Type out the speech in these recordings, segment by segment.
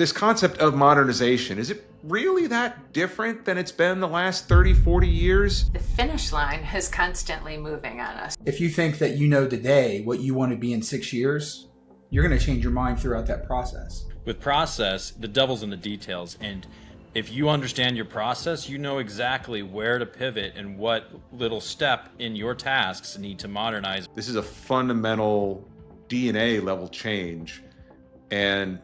This concept of modernization, is it really that different than it's been the last 30, 40 years? The finish line is constantly moving on us. If you think that you know today what you want to be in 6 years, you're going to change your mind throughout that process. With process, the devil's in the details, and if you understand your process, you know exactly where to pivot and what little step in your tasks need to modernize. This is a fundamental DNA level change, and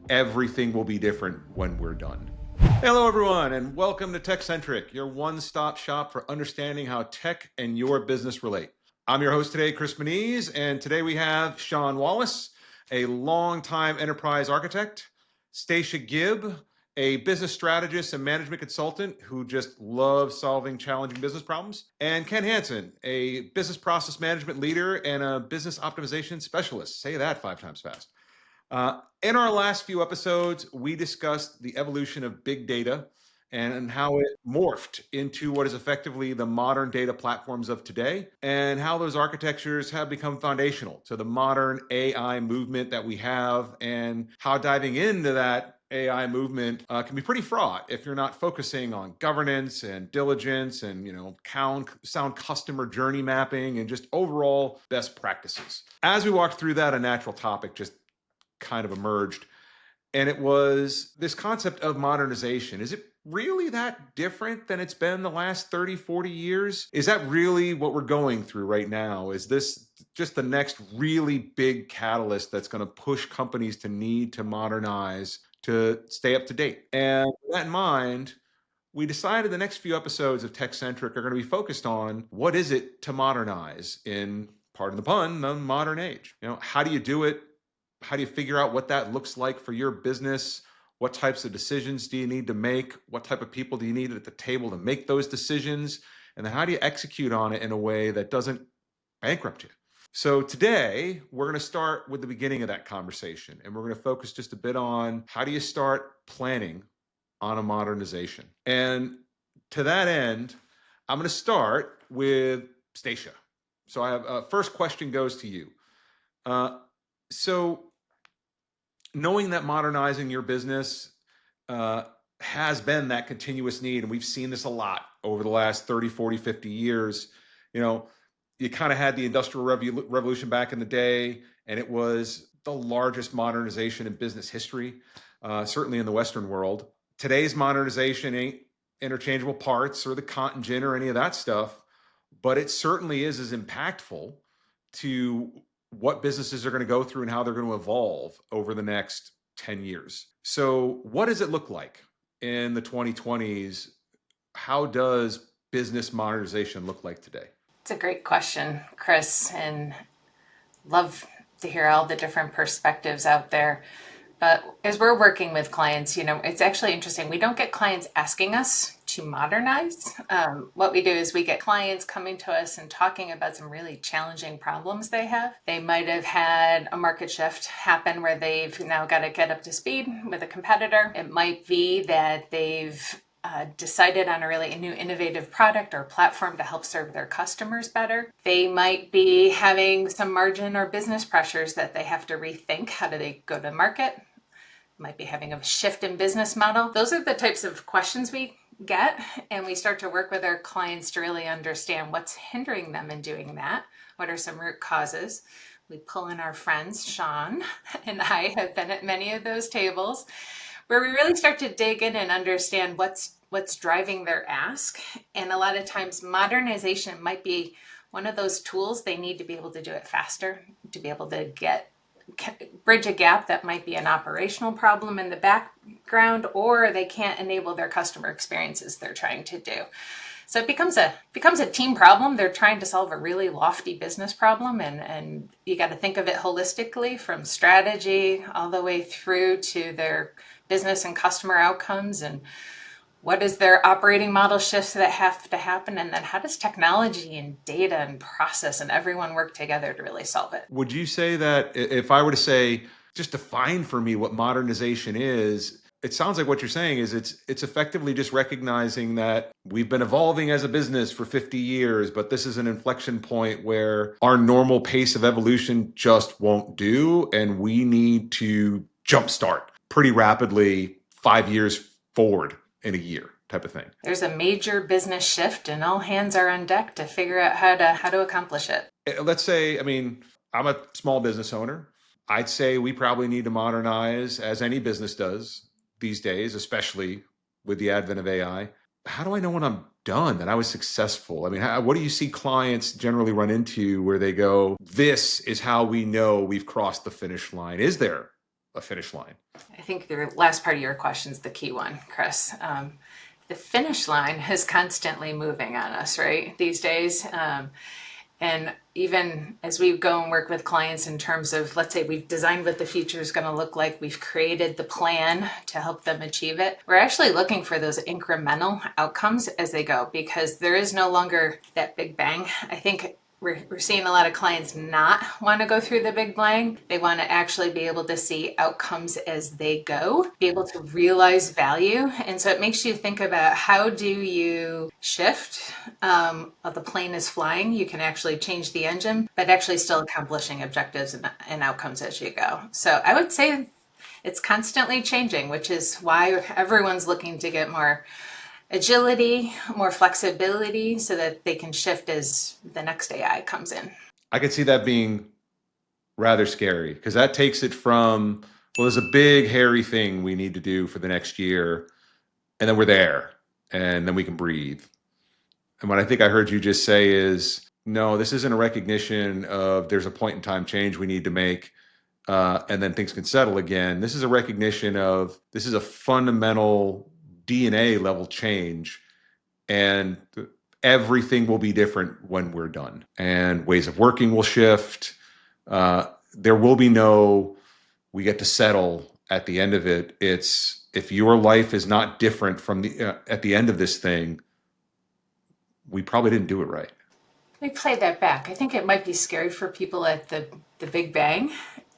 everything will be different when we're done. Hello everyone, and welcome to TechCentric, your one-stop shop for understanding how tech and your business relate. I'm your host today, Kris Moniz, and today we have Shawn Wallace, a longtime enterprise architect, Stacia Geib, a business strategist and management consultant who just loves solving challenging business problems, and Kent Hansen, a business process management leader and a business optimization specialist. Say that 5 times fast. In our last few episodes, we discussed the evolution of big data and how it morphed into what is effectively the modern data platforms of today, and how those architectures have become foundational to the modern AI movement that we have, and how diving into that AI movement can be pretty fraught if you're not focusing on governance and diligence and sound customer journey mapping and just overall best practices. As we walked through that, a natural topic just kind of emerged, and it was this concept of modernization. Is it really that different than it's been the last 30, 40 years? Is that really what we're going through right now? Is this just the next really big catalyst that's going to push companies to need to modernize to stay up to date? And with that in mind, we decided the next few episodes of TechCentric are going to be focused on what is it to modernize in, pardon the pun, the modern age. How do you do it? How do you figure out what that looks like for your business? What types of decisions do you need to make? What type of people do you need at the table to make those decisions? And then how do you execute on it in a way that doesn't bankrupt you? So today, we're going to start with the beginning of that conversation, and we're going to focus just a bit on how do you start planning on a modernization. And to that end, I'm going to start with Stacia. So I have first question goes to you. So knowing that modernizing your business has been that continuous need, and we've seen this a lot over the last 30, 40, 50 years, you kind of had the Industrial Revolution back in the day, and it was the largest modernization in business history, certainly in the Western world. Today's modernization ain't interchangeable parts or the cotton gin or any of that stuff, but it certainly is as impactful to what businesses are going to go through and how they're going to evolve over the next 10 years. So what does it look like in the 2020s? How does business modernization look like today? It's a great question, Kris, and love to hear all the different perspectives out there. But as we're working with clients, it's actually interesting. We don't get clients asking us to modernize. What we do is we get clients coming to us and talking about some really challenging problems they have. They might have had a market shift happen where they've now got to get up to speed with a competitor. It might be that they've decided on a really new innovative product or platform to help serve their customers better. They might be having some margin or business pressures that they have to rethink. How do they go to market? Might be having a shift in business model. Those are the types of questions we get, and we start to work with our clients to really understand what's hindering them in doing that. What are some root causes? We pull in our friends. Shawn and I have been at many of those tables where we really start to dig in and understand what's driving their ask. And a lot of times modernization might be one of those tools they need to be able to do it faster, to be able to bridge a gap that might be an operational problem in the background, or they can't enable their customer experiences they're trying to do. So it becomes a team problem. They're trying to solve a really lofty business problem, and you got to think of it holistically, from strategy all the way through to their business and customer outcomes, and what is their operating model shifts that have to happen, and then how does technology and data and process and everyone work together to really solve it? Would you say that if I were to say, just define for me what modernization is, it sounds like what you're saying is it's effectively just recognizing that we've been evolving as a business for 50 years, but this is an inflection point where our normal pace of evolution just won't do, and we need to jumpstart pretty rapidly 5 years forward in a year type of thing. There's a major business shift and all hands are on deck to figure out how to accomplish it. Let's say, I'm a small business owner. I'd say we probably need to modernize, as any business does these days, especially with the advent of AI. How do I know when I'm done, that I was successful? What do you see clients generally run into where they go, this is how we know we've crossed the finish line? Is there a finish line? I think the last part of your question is the key one, Kris. The finish line is constantly moving on us, right, these days. And even as we go and work with clients in terms of, let's say we've designed what the future is going to look like, we've created the plan to help them achieve it. We're actually looking for those incremental outcomes as they go, because there is no longer that big bang. I think we're seeing a lot of clients not want to go through the big bang. They want to actually be able to see outcomes as they go, be able to realize value. And so it makes you think about, how do you shift? The plane is flying, you can actually change the engine, but actually still accomplishing objectives and outcomes as you go. So I would say it's constantly changing, which is why everyone's looking to get more agility, more flexibility, so that they can shift as the next AI comes in. I could see that being rather scary, because that takes it from, well, there's a big hairy thing we need to do for the next year, and then we're there, and then we can breathe. And what I think I heard you just say is, no, this isn't a recognition of there's a point in time change we need to make, and then things can settle again. This is a recognition of, this is a fundamental DNA level change, and everything will be different when we're done, and ways of working will shift. There will be no, we get to settle at the end of it. It's, if your life is not different from at the end of this thing, we probably didn't do it right. Let me play that back. I think it might be scary for people at the big bang,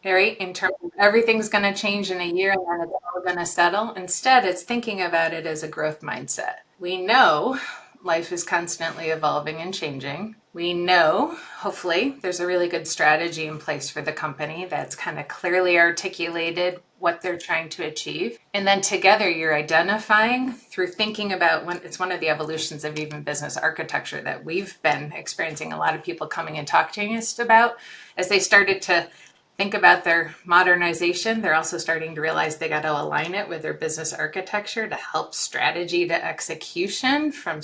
right? In terms of everything's going to change in a year and then it's all going to settle. Instead, it's thinking about it as a growth mindset. We know life is constantly evolving and changing. We know, hopefully, there's a really good strategy in place for the company that's kind of clearly articulated what they're trying to achieve. And then together you're identifying through thinking about, when it's one of the evolutions of even business architecture that we've been experiencing a lot of people coming and talking to us about, as they started to think about their modernization, they're also starting to realize they got to align it with their business architecture to help strategy to execution, from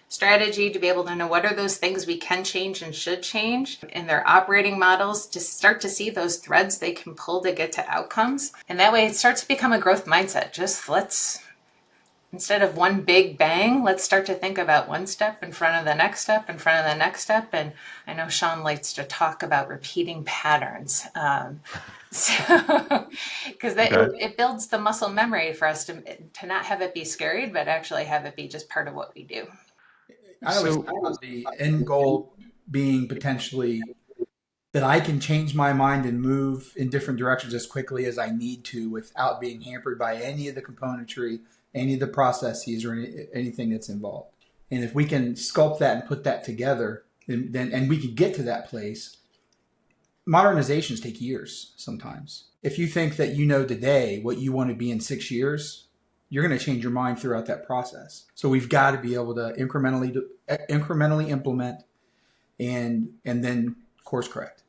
strategy to be able to know what are those things we can change and should change in their operating models, to start to see those threads they can pull to get to outcomes. And that way it starts to become a growth mindset. Just instead of one big bang, let's start to think about one step in front of the next step in front of the next step. And I know Shawn likes to talk about repeating patterns. Because it builds the muscle memory for us to not have it be scary, but actually have it be just part of what we do. I always think about the end goal being potentially that I can change my mind and move in different directions as quickly as I need to without being hampered by any of the componentry, any of the processes, or anything that's involved. And if we can sculpt that and put that together, and we can get to that place. Modernizations take years sometimes. If you think that you know today what you want to be in 6 years, you're going to change your mind throughout that process. So we've got to be able to incrementally implement and then course correct.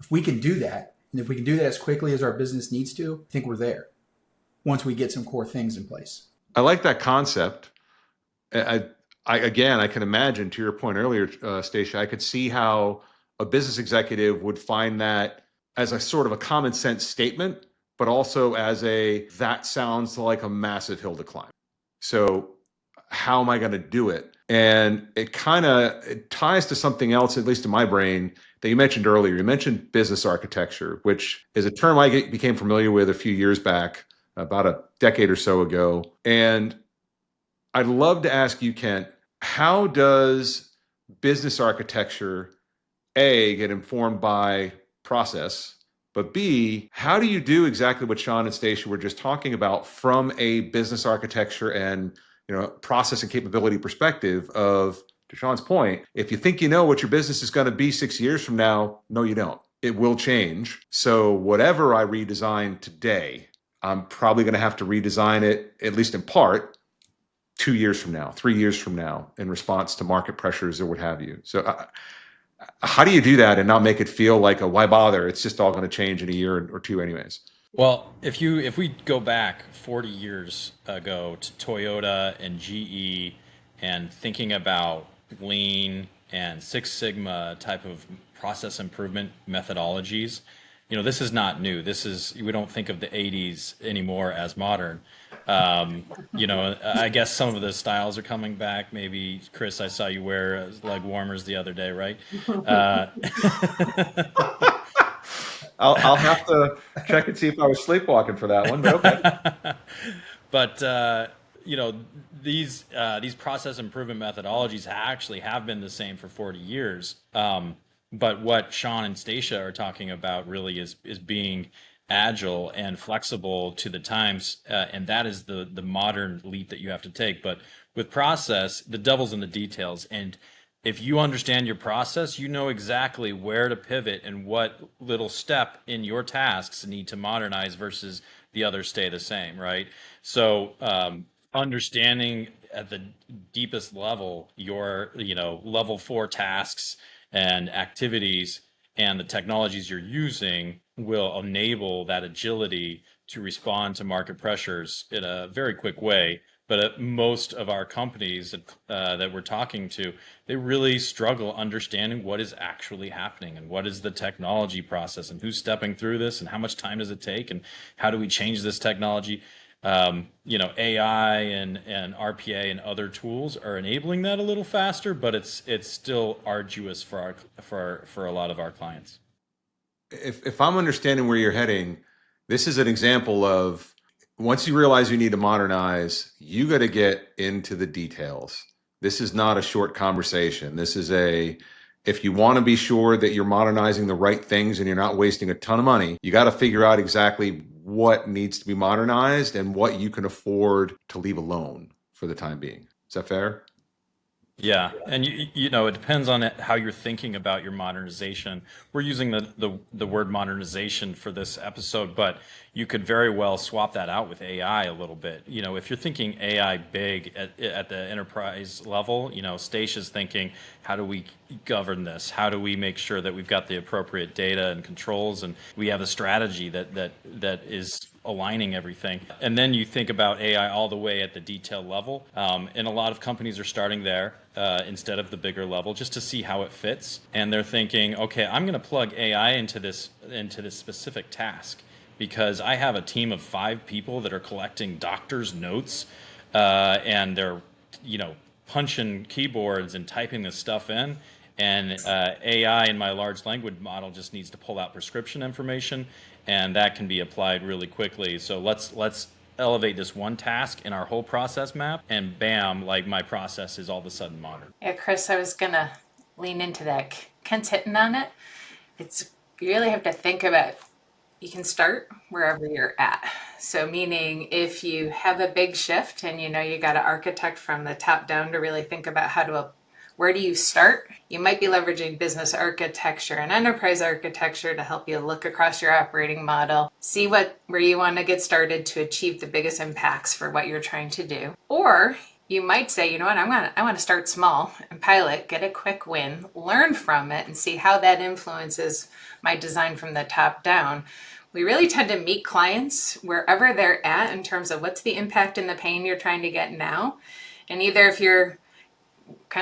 If we can do that, and if we can do that as quickly as our business needs to, I think we're there once we get some core things in place. I like that concept. I can imagine, to your point earlier, Stacia, I could see how a business executive would find that as a sort of a common sense statement, but also as that sounds like a massive hill to climb. So how am I going to do it? And it ties to something else, at least in my brain, that you mentioned earlier. You mentioned business architecture, which is a term I became familiar with a few years back, about a decade or so ago. And I'd love to ask you, Kent, how does business architecture, A, get informed by process, but B, how do you do exactly what Shawn and Stacia were just talking about from a business architecture and process and capability perspective of, to Shawn's point, if you think you know what your business is going to be 6 years from now, no, you don't. It will change. So whatever I redesign today, I'm probably going to have to redesign it, at least in part, 2 years from now, 3 years from now, in response to market pressures or what have you. So how do you do that and not make it feel like why bother? It's just all going to change in a year or two anyways. Well, if we go back 40 years ago to Toyota and GE and thinking about Lean and Six Sigma type of process improvement methodologies, this is not new. We don't think of the 80s anymore as modern. I guess some of the styles are coming back. Maybe, Kris, I saw you wear leg warmers the other day, right? I'll have to check and see if I was sleepwalking for that one, but okay. But these process improvement methodologies actually have been the same for 40 years. But what Shawn and Stacia are talking about really is being agile and flexible to the times, and that is the modern leap that you have to take. But with process, the devil's in the details, and if you understand your process, you know exactly where to pivot and what little step in your tasks need to modernize versus the others stay the same, right? So understanding at the deepest level your level 4 tasks and activities and the technologies you're using will enable that agility to respond to market pressures in a very quick way. But most of our companies that we're talking to, they really struggle understanding what is actually happening and what is the technology process and who's stepping through this and how much time does it take and how do we change this technology. AI and RPA and other tools are enabling that a little faster, but it's still arduous for a lot of our clients. If I'm understanding where you're heading, this is an example of once you realize you need to modernize, you got to get into the details. This is not a short conversation. This is if you want to be sure that you're modernizing the right things and you're not wasting a ton of money, you got to figure out exactly what needs to be modernized and what you can afford to leave alone for the time being. Is that fair? Yeah, and it depends on how you're thinking about your modernization. We're using the word modernization for this episode, but you could very well swap that out with AI a little bit. If you're thinking AI big at the enterprise level, Stacia's thinking, how do we govern this? How do we make sure that we've got the appropriate data and controls, and we have a strategy that is aligning everything? And then you think about AI all the way at the detail level, and a lot of companies are starting there instead of the bigger level, just to see how it fits. And they're thinking, okay, I'm going to plug AI into this specific task because I have a team of 5 people that are collecting doctors' notes, and they're punching keyboards and typing this stuff in. And AI in my large language model just needs to pull out prescription information, and that can be applied really quickly. So let's elevate this one task in our whole process map, and bam, like my process is all of a sudden modern. Yeah, Kris, I was gonna lean into that. Kent's hitting on it. You really have to think about, you can start wherever you're at. So meaning if you have a big shift and you got to architect from the top down to really think about where do you start? You might be leveraging business architecture and enterprise architecture to help you look across your operating model, see where you want to get started to achieve the biggest impacts for what you're trying to do. Or you might say, you know what, I want to start small and pilot, get a quick win, learn from it, and see how that influences my design from the top down. We really tend to meet clients wherever they're at in terms of what's the impact and the pain you're trying to get now. And either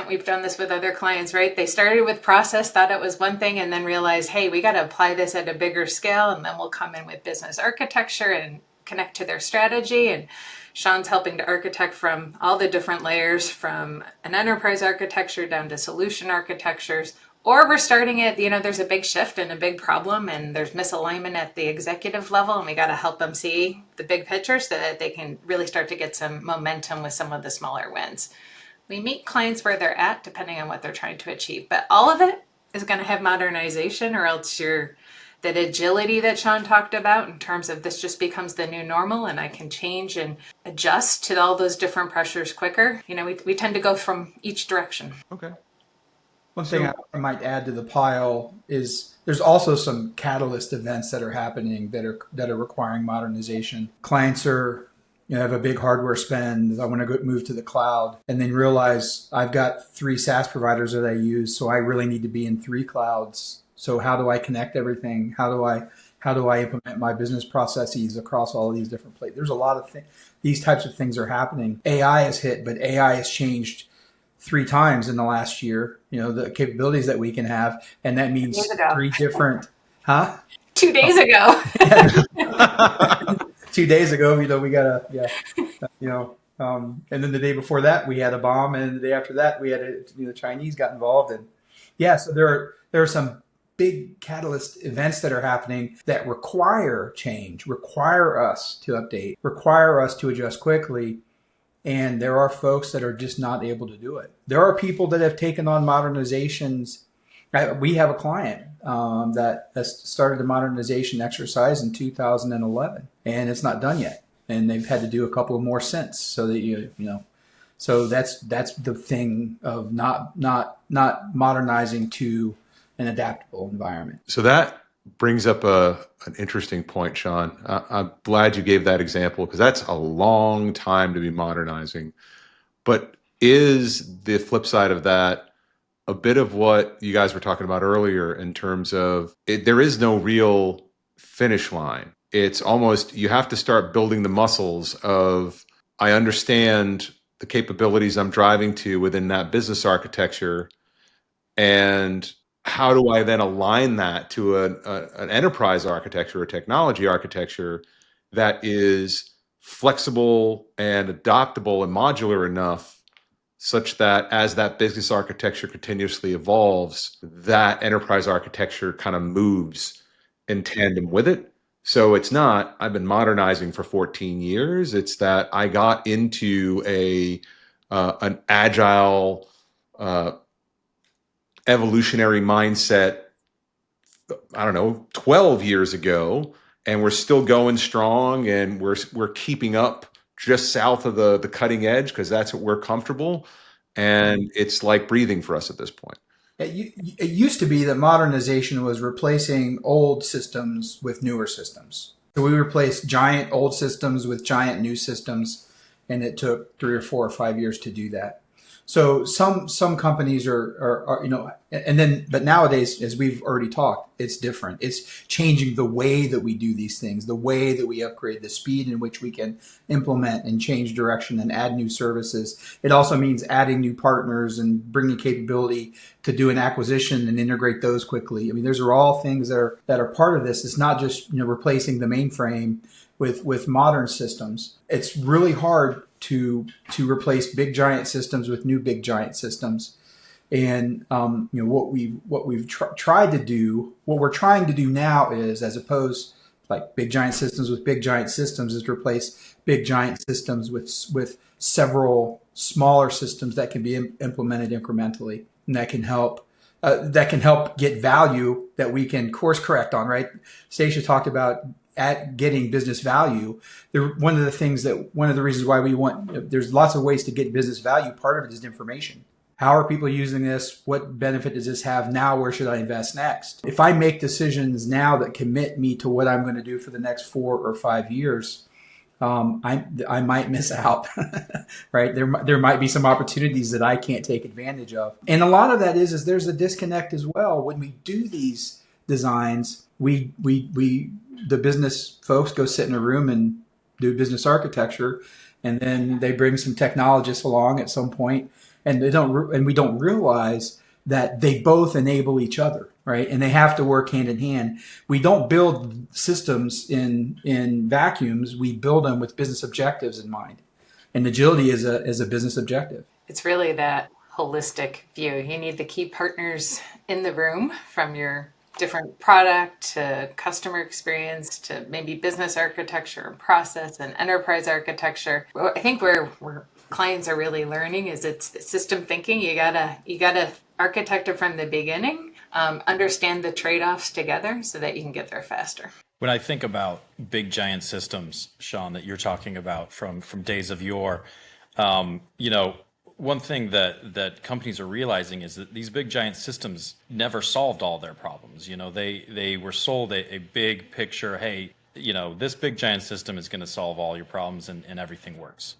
we've done this with other clients, right? They started with process, thought it was one thing, and then realized, hey, we got to apply this at a bigger scale. And then we'll come in with business architecture and connect to their strategy. And Shawn's helping to architect from all the different layers, from an enterprise architecture down to solution architectures. Or we're starting at, there's a big shift and a big problem, and there's misalignment at the executive level, and we got to help them see the big picture so that they can really start to get some momentum with some of the smaller wins. We meet clients where they're at depending on what they're trying to achieve, but all of it is going to have modernization, or else that agility that Shawn talked about in terms of this just becomes the new normal and I can change and adjust to all those different pressures quicker. We tend to go from each direction. Okay. One thing I might add to the pile is there's also some catalyst events that are happening that are requiring modernization. Clients are have a big hardware spend. I want to move to the cloud, and then realize I've got 3 SaaS providers that I use, so I really need to be in 3 clouds. So how do I connect everything? How do I implement my business processes across all of these different places? There's a lot of these types of things are happening. AI has hit, but AI has changed 3 times in the last year, the capabilities that we can have. And that means 3 different, 2 days ago. 2 days ago, we got and then the day before that we had a bomb, and the day after that we had the Chinese got involved. And so there are some big catalyst events that are happening that require change, require us to update, require us to adjust quickly. And there are folks that are just not able to do it. There are people that have taken on modernizations. We have a client that has started the modernization exercise in 2011, and it's not done yet. And they've had to do a couple more since. So that so that's the thing of not modernizing to an adaptable environment. So that brings up an interesting point, Shawn. I'm glad you gave that example, because that's a long time to be modernizing. But is the flip side of that a bit of what you guys were talking about earlier in terms of there is no real finish line? It's almost, you have to start building the muscles of, I understand the capabilities I'm driving to within that business architecture, and how do I then align that to an enterprise architecture or technology architecture that is flexible and adaptable and modular enough such that as that business architecture continuously evolves, that enterprise architecture kind of moves in tandem with it? So it's not, I've been modernizing for 14 years. It's that I got into an agile, evolutionary mindset, 12 years ago, and we're still going strong, and we're keeping up just south of the cutting edge because that's what we're comfortable. And it's like breathing for us at this point. It used to be that modernization was replacing old systems with newer systems. So we replaced giant old systems with giant new systems, and it took 3 or 4 or 5 years to do that. So some companies are but nowadays, as we've already talked, it's different. It's changing the way that we do these things, the way that we upgrade, the speed in which we can implement and change direction and add new services. It also means adding new partners and bringing capability to do an acquisition and integrate those quickly. I mean, those are all things that are part of this. It's not just replacing the mainframe with modern systems. It's really hard to replace big giant systems with new big giant systems. And what we've tried to do, what we're trying to do now is, as opposed like big giant systems with big giant systems, is to replace big giant systems with several smaller systems that can be implemented incrementally, and that can help get value that we can course correct on. Right? Stacia talked about at getting business value. One of the reasons why we want, there's lots of ways to get business value. Part of it is information. How are people using this? What benefit does this have now? Where should I invest next? If I make decisions now that commit me to what I'm going to do for the next 4 or 5 years, I might miss out, right? There might be some opportunities that I can't take advantage of. And a lot of that is there's a disconnect as well. When we do these designs, the business folks go sit in a room and do business architecture, and then they bring some technologists along at some point, and we don't realize that they both enable each other, right? And they have to work hand in hand. We don't build systems in vacuums. We build them with business objectives in mind, and agility is a business objective. It's really that holistic view. You need the key partners in the room, from your different product to customer experience to maybe business architecture and process and enterprise architecture. I think where clients are really learning is it's system thinking. You gotta architect it from the beginning, understand the trade-offs together so that you can get there faster. When I think about big giant systems, Shawn, that you're talking about from days of yore, one thing that companies are realizing is that these big giant systems never solved all their problems. They were sold a big picture. Hey, this big giant system is going to solve all your problems and everything works.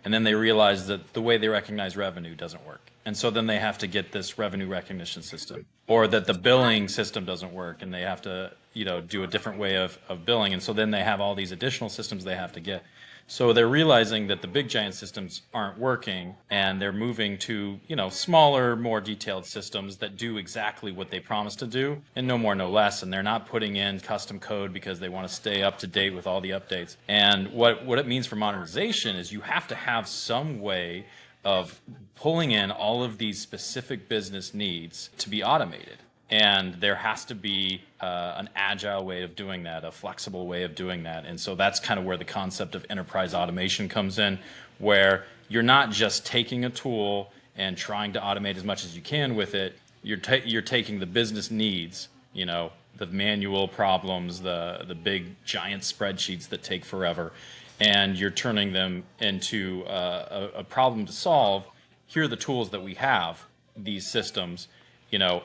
And then they realize that the way they recognize revenue doesn't work. And so then they have to get this revenue recognition system, or that the billing system doesn't work and they have to, do a different way of billing. And so then they have all these additional systems they have to get. So they're realizing that the big giant systems aren't working, and they're moving to, smaller, more detailed systems that do exactly what they promised to do, and no more, no less. And they're not putting in custom code because they want to stay up to date with all the updates. And what it means for modernization is you have to have some way of pulling in all of these specific business needs to be automated. And there has to be an agile way of doing that, a flexible way of doing that. And so that's kind of where the concept of enterprise automation comes in, where you're not just taking a tool and trying to automate as much as you can with it. You're taking the business needs, the manual problems, the big giant spreadsheets that take forever, and you're turning them into a problem to solve. Here are the tools that we have, these systems.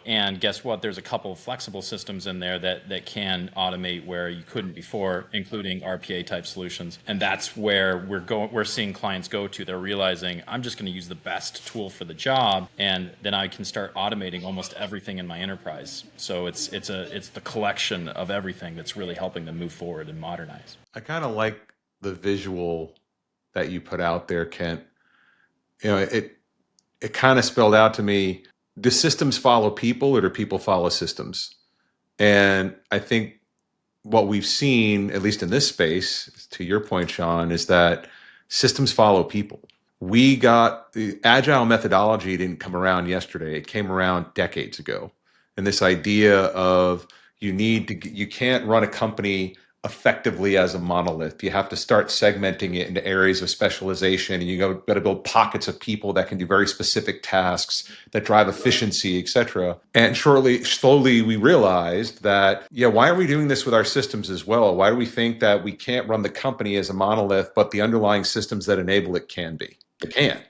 And guess what? There's a couple of flexible systems in there that can automate where you couldn't before, including RPA type solutions. And that's where we're seeing clients go to. They're realizing, I'm just going to use the best tool for the job, and then I can start automating almost everything in my enterprise. So it's the collection of everything that's really helping them move forward and modernize. I kind of like the visual that you put out there, Kent. It kind of spelled out to me, do systems follow people or do people follow systems? And I think what we've seen, at least in this space, to your point, Shawn, is that systems follow people. The agile methodology didn't come around yesterday. It came around decades ago. And this idea of you can't run a company effectively as a monolith. You have to start segmenting it into areas of specialization, and you got to build pockets of people that can do very specific tasks that drive efficiency, etc. And slowly we realized that, why are we doing this with our systems as well? Why do we think that we can't run the company as a monolith, but the underlying systems that enable it can be? They can't.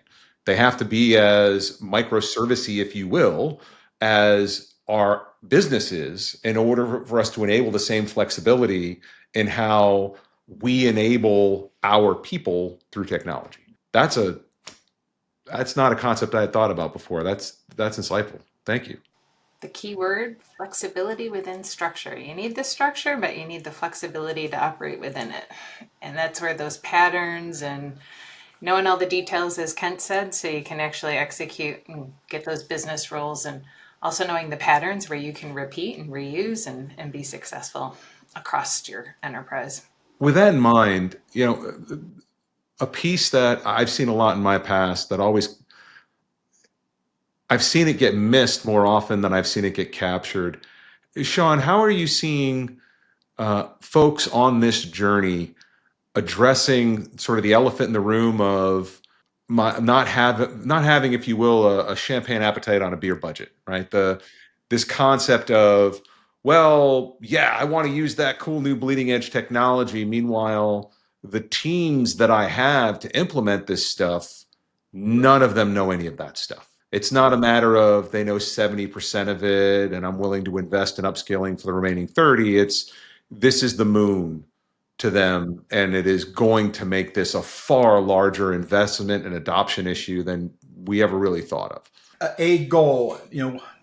They have to be as microservice-y, if you will, as our business is, in order for us to enable the same flexibility in how we enable our people through technology. That's not a concept I had thought about before. That's insightful. Thank you. The key word, flexibility within structure. You need the structure, but you need the flexibility to operate within it. And that's where those patterns and knowing all the details, as Kent said, so you can actually execute and get those business roles, and also knowing the patterns where you can repeat and reuse and be successful across your enterprise. With that in mind, a piece that I've seen a lot in my past that I've seen it get missed more often than I've seen it get captured. Shawn, how are you seeing folks on this journey addressing sort of the elephant in the room of not having, if you will, a champagne appetite on a beer budget, right? This concept of, I want to use that cool new bleeding edge technology. Meanwhile, the teams that I have to implement this stuff, none of them know any of that stuff. It's not a matter of they know 70% of it and I'm willing to invest in upskilling for the remaining 30. This is the moon to them, and it is going to make this a far larger investment and adoption issue than we ever really thought of. A goal,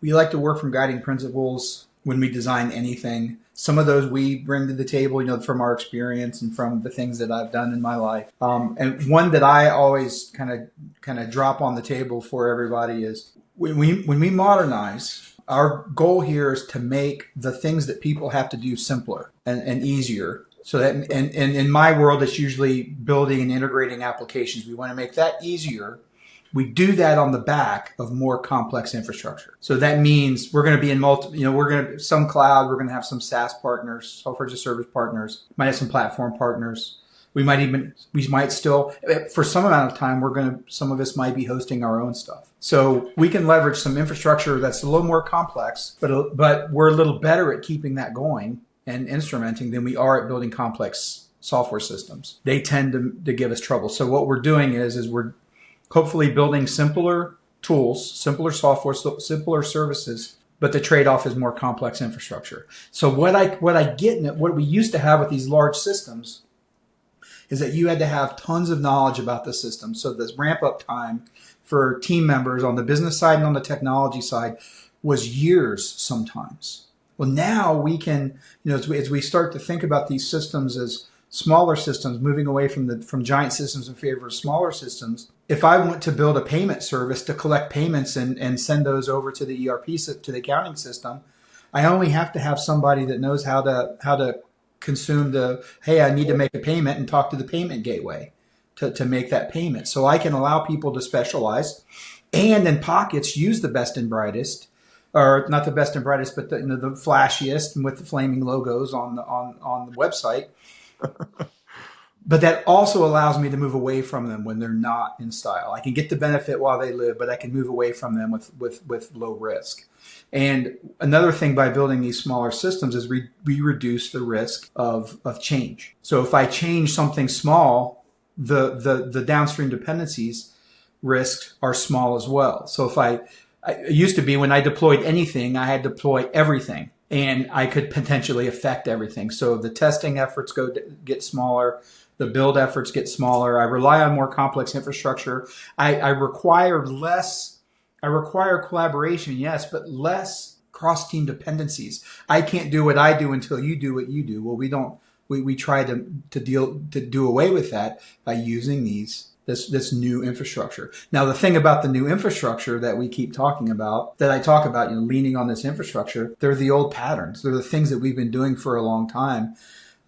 we like to work from guiding principles when we design anything. Some of those we bring to the table, from our experience and from the things that I've done in my life. And one that I always kind of drop on the table for everybody is when we modernize, our goal here is to make the things that people have to do simpler and easier. So that, and in my world, it's usually building and integrating applications. We want to make that easier. We do that on the back of more complex infrastructure. So that means we're going to be in some cloud, we're going to have some SaaS partners, software as a service partners, might have some platform partners. We might still, for some amount of time, some of us might be hosting our own stuff. So we can leverage some infrastructure that's a little more complex, but we're a little better at keeping that going and instrumenting than we are at building complex software systems. They tend to give us trouble. So what we're doing is we're hopefully building simpler tools, simpler software, simpler services, but the trade-off is more complex infrastructure. So what I get in it, what we used to have with these large systems is that you had to have tons of knowledge about the system. So this ramp up time for team members on the business side and on the technology side was years sometimes. Well, now we can, as we start to think about these systems as smaller systems, moving away from giant systems in favor of smaller systems. If I want to build a payment service to collect payments and send those over to the ERP, to the accounting system, I only have to have somebody that knows how to consume hey, I need to make a payment and talk to the payment gateway to make that payment. So I can allow people to specialize and in pockets use the best and brightest, or not the best and brightest, but the flashiest and with the flaming logos on the website. But that also allows me to move away from them when they're not in style. I can get the benefit while they live, but I can move away from them with low risk. And another thing by building these smaller systems is we reduce the risk of change. So if I change something small, the downstream dependencies risks are small as well. So it used to be when I deployed anything, I had to deploy everything and I could potentially affect everything. So the testing efforts get smaller. The build efforts get smaller. I rely on more complex infrastructure. I require collaboration, yes, but less cross-team dependencies. I can't do what I do until you do what you do. Well, we try to do away with that by using this new infrastructure. Now, the thing about the new infrastructure that we keep talking about, that I talk about, leaning on this infrastructure, they're the old patterns. They're the things that we've been doing for a long time.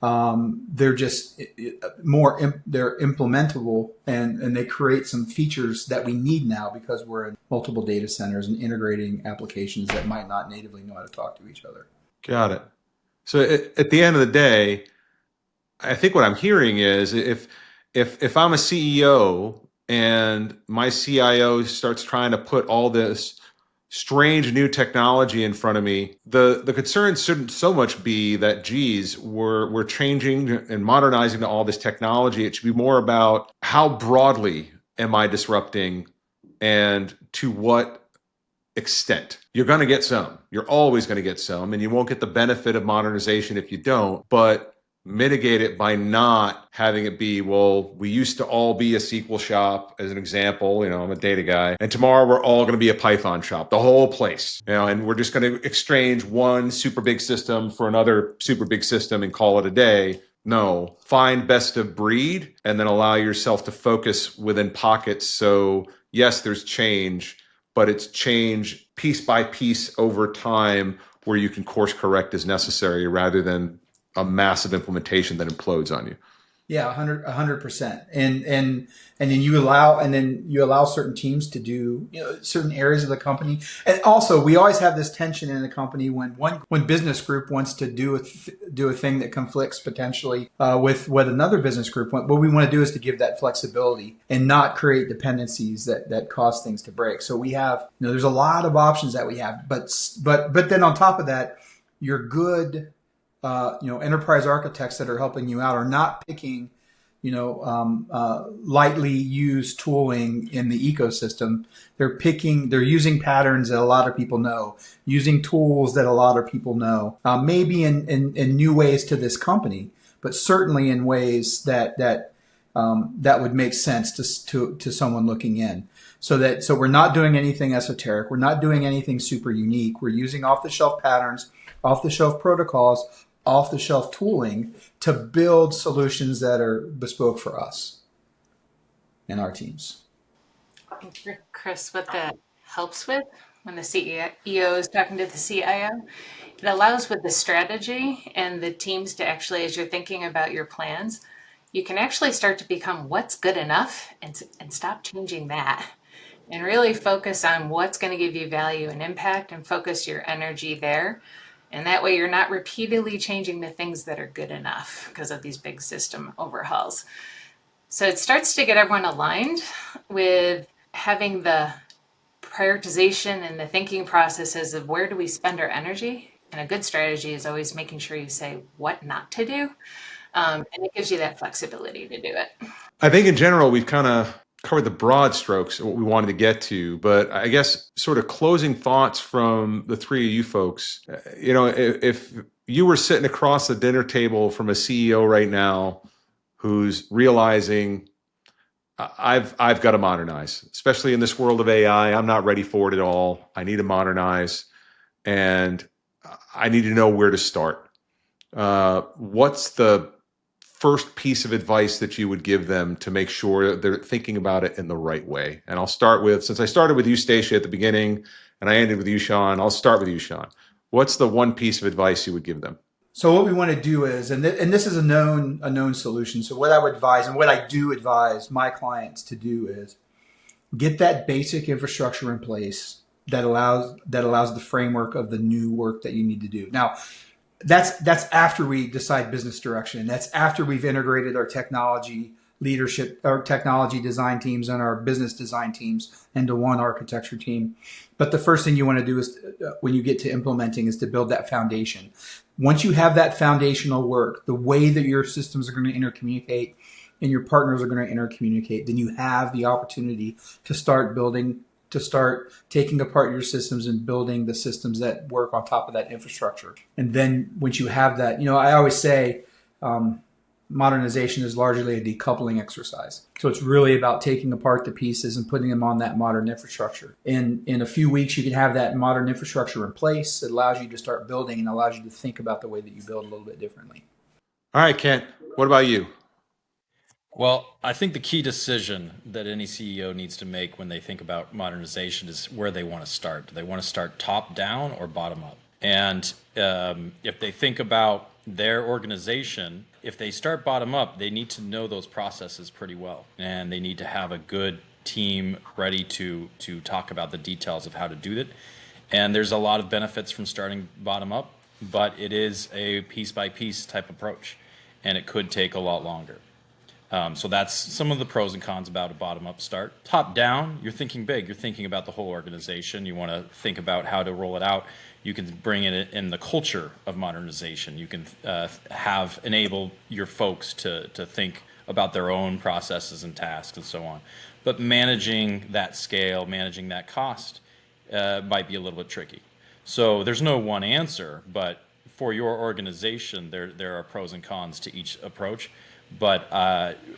They're just they're implementable and they create some features that we need now because we're in multiple data centers and integrating applications that might not natively know how to talk to each other. Got it. So at the end of the day, I think what I'm hearing is if I'm a CEO and my CIO starts trying to put all this strange new technology in front of me, the concern shouldn't so much be that, geez, we're changing and modernizing to all this technology. It should be more about how broadly am I disrupting and to what extent. You're going to get some. You're always going to get some, and you won't get the benefit of modernization if you don't, but mitigate it by not having it be, well, we used to all be a SQL shop, as an example. I'm a data guy, and tomorrow we're all going to be a Python shop, the whole place, and we're just going to exchange one super big system for another super big system and call it a day. No, find best of breed and then allow yourself to focus within pockets. So yes, there's change, but it's change piece by piece over time where you can course correct as necessary rather than a massive implementation that implodes on you. Yeah, 100%. And then you allow certain teams to do certain areas of the company. And also, we always have this tension in the company when business group wants to do a thing that conflicts potentially with what another business group wants. What we want to do is to give that flexibility and not create dependencies that cause things to break. So we have there's a lot of options that we have, but then on top of that, you're good. Enterprise architects that are helping you out are not picking, lightly used tooling in the ecosystem. They're using patterns that a lot of people know, using tools that a lot of people know, maybe in new ways to this company, but certainly in ways that would make sense to someone looking in. So we're not doing anything esoteric. We're not doing anything super unique. We're using off-the-shelf patterns, off-the-shelf protocols, off-the-shelf tooling to build solutions that are bespoke for us and our teams. Kris, what that helps with when the CEO is talking to the CIO, it allows with the strategy and the teams to actually, as you're thinking about your plans, you can actually start to become what's good enough and stop changing that and really focus on what's going to give you value and impact and focus your energy there. And that way you're not repeatedly changing the things that are good enough because of these big system overhauls. So it starts to get everyone aligned with having the prioritization and the thinking processes of where do we spend our energy. And a good strategy is always making sure you say what not to do. And it gives you that flexibility to do it. I think in general, we've kind of covered the broad strokes of what we wanted to get to, but I guess sort of closing thoughts from the three of you folks. If you were sitting across the dinner table from a CEO right now who's realizing I've got to modernize, especially in this world of AI. I'm not ready for it at all. I need to modernize, and I need to know where to start. What's the first piece of advice that you would give them to make sure they're thinking about it in the right way? And I'll start with, since I started with you, Stacia, at the beginning, and I ended with you, Shawn, I'll start with you, Shawn. What's the one piece of advice you would give them? So what we want to do is, and this is a known solution. So what I would advise, and what I do advise my clients to do, is get that basic infrastructure in place that allows the framework of the new work that you need to do. Now, that's after we decide business direction. That's after we've integrated our technology leadership, our technology design teams, and our business design teams into one architecture team. But the first thing you want to do is, when you get to implementing, is to build that foundation. Once you have that foundational work, the way that your systems are going to intercommunicate and your partners are going to intercommunicate, then you have the opportunity to start taking apart your systems and building the systems that work on top of that infrastructure. And then once you have that, I always say modernization is largely a decoupling exercise. So it's really about taking apart the pieces and putting them on that modern infrastructure. In a few weeks, you can have that modern infrastructure in place. It allows you to start building and allows you to think about the way that you build a little bit differently. All right, Kent, what about you? Well, I think the key decision that any CEO needs to make when they think about modernization is where they want to start. Do they want to start top down or bottom up? And if they think about their organization, if they start bottom up, they need to know those processes pretty well. And they need to have a good team ready to talk about the details of how to do it. And there's a lot of benefits from starting bottom up, but it is a piece by piece type approach, and it could take a lot longer. So that's some of the pros and cons about a bottom-up start. Top down, you're thinking big. You're thinking about the whole organization. You want to think about how to roll it out. You can bring it in the culture of modernization. You can enable your folks to think about their own processes and tasks and so on. But managing that scale, managing that cost might be a little bit tricky. So there's no one answer, but for your organization, there are pros and cons to each approach. But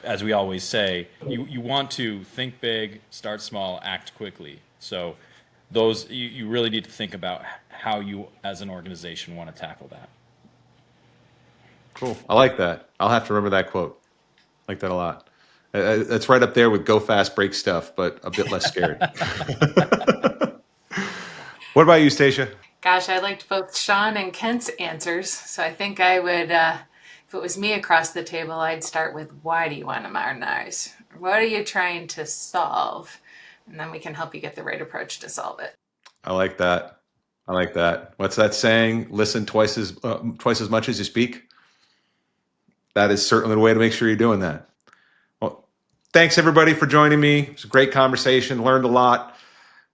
as we always say, you want to think big, start small, act quickly. So those you really need to think about how you as an organization want to tackle that. Cool. I like that. I'll have to remember that quote. I like that a lot. That's right up there with go fast, break stuff, but a bit less scary. What about you, Stacia? Gosh, I liked both Shawn and Kent's answers. So I think I would, if it was me across the table, I'd start with, why do you want to modernize? What are you trying to solve? And then we can help you get the right approach to solve it. I like that. I like that. What's that saying? Listen twice as much as you speak. That is certainly the way to make sure you're doing that. Well, thanks everybody for joining me. It was a great conversation. Learned a lot.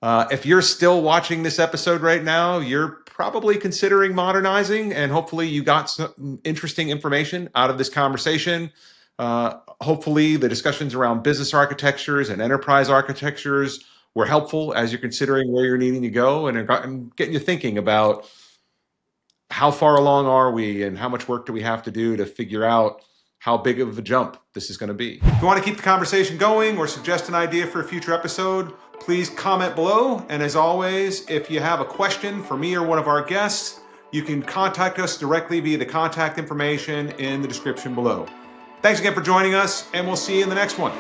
If you're still watching this episode right now, you're probably considering modernizing, and hopefully you got some interesting information out of this conversation. Hopefully the discussions around business architectures and enterprise architectures were helpful as you're considering where you're needing to go, and getting you thinking about how far along are we and how much work do we have to do to figure out how big of a jump this is going to be. If you want to keep the conversation going or suggest an idea for a future episode, please comment below. And as always, if you have a question for me or one of our guests, you can contact us directly via the contact information in the description below. Thanks again for joining us, and we'll see you in the next one.